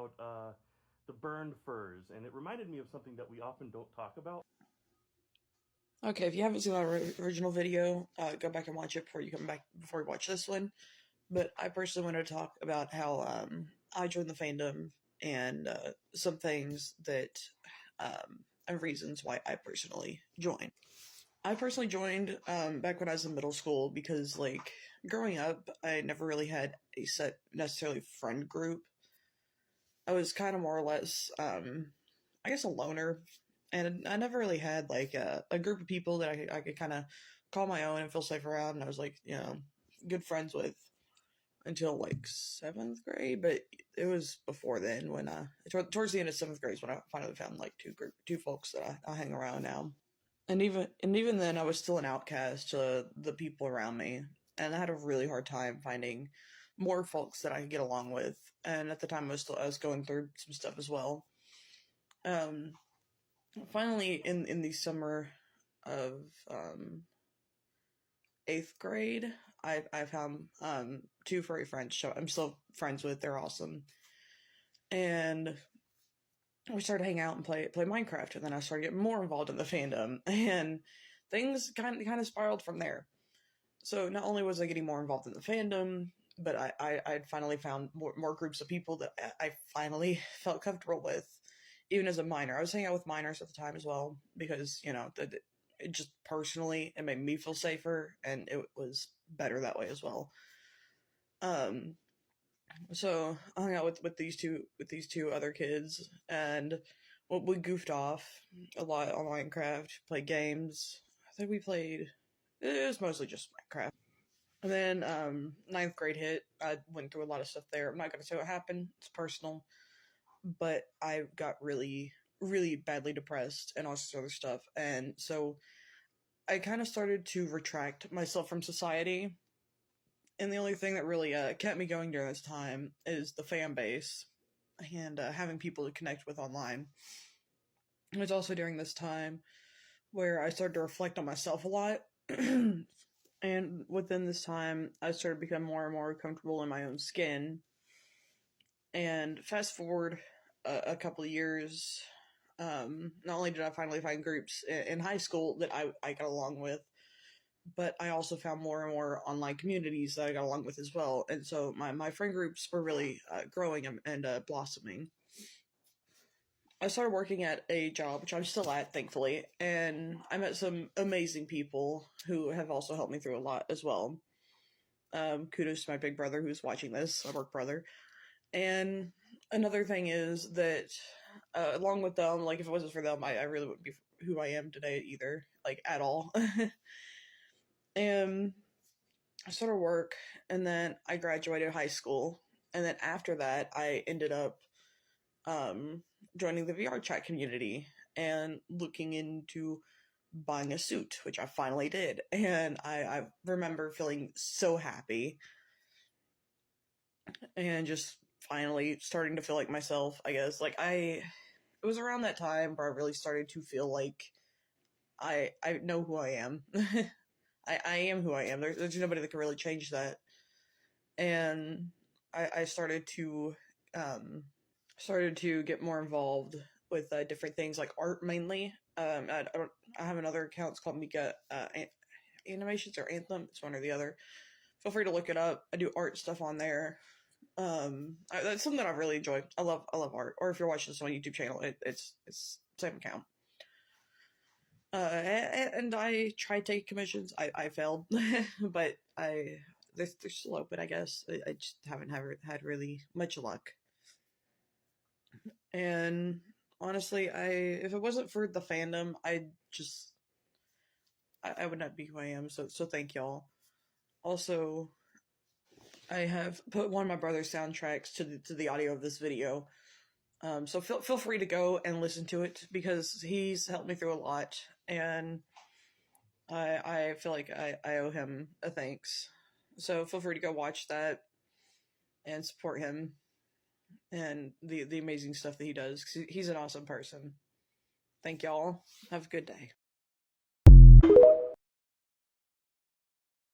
about the burned furs, and it reminded me of something that we often don't talk about. Okay, if you haven't seen my original video, go back and watch it before you watch this one. But I personally wanted to talk about how I joined the fandom and some things that and reasons why I personally joined. I personally joined back when I was in middle school because, like, growing up, I never really had a set necessarily friend group. I was kind of more or less, I guess, a loner, and I never really had like a group of people that I could kind of call my own and feel safe around. And I was like, good friends with until like seventh grade, but it was before then when towards the end of seventh grade is when I finally found like two folks that I hang around now. And even then, I was still an outcast to the people around me, and I had a really hard time finding more folks that I could get along with. And at the time, I was going through some stuff as well. Um, Finally, in the summer of eighth grade, I found two furry friends. So I'm still friends with. They're awesome, and we started hanging out and play Minecraft, and then I started getting more involved in the fandom, and things kind of spiraled from there. So not only was I getting more involved in the fandom, but I'd finally found more groups of people that I finally felt comfortable with, even as a minor. I was hanging out with minors at the time as well because it just personally it made me feel safer, and it was better that way as well. So I hung out with these two other kids, and we goofed off a lot on Minecraft, played games. I think we played. It was mostly just Minecraft. And then ninth grade hit. I went through a lot of stuff there. I'm not gonna say what happened. It's personal, but I got really, really badly depressed and all this other stuff, and so I kind of started to retract myself from society. And the only thing that really kept me going during this time is the fan base and having people to connect with online. It was also during this time where I started to reflect on myself a lot. And within this time, I started to become more and more comfortable in my own skin. And fast forward a couple of years, not only did I finally find groups in high school that I got along with, but I also found more and more online communities that I got along with as well. And so my friend groups were really growing and blossoming. I started working at a job, which I'm still at, thankfully, and I met some amazing people who have also helped me through a lot as well. Kudos to my big brother who's watching this, my work brother. And another thing is that, along with them, like, if it wasn't for them, I really wouldn't be who I am today either, like, at all. And I started work, and then I graduated high school, and then after that, I ended up joining the VR chat community and looking into buying a suit, which I finally did. And I remember feeling so happy and just finally starting to feel like myself, I guess. Like, it was around that time where I really started to feel like I know who I am. I am who I am. There's nobody that can really change that. And I started to get more involved with different things like art mainly. I have another account. It's called Meaka Animations or Anthem. It's one or the other. Feel free to look it up. I do art stuff on there. That's something that I really enjoy. I love art. Or if you're watching this on my YouTube channel, it's same account. And I tried to take commissions. I failed, but they're still open, I guess. I just haven't had really much luck. And honestly, if it wasn't for the fandom, I would not be who I am. So thank y'all. Also, I have put one of my brother's soundtracks to the audio of this video. So feel free to go and listen to it because he's helped me through a lot, and I feel like I owe him a thanks. So feel free to go watch that and support him and the amazing stuff that he does, because he's an awesome person. Thank y'all. Have a good day.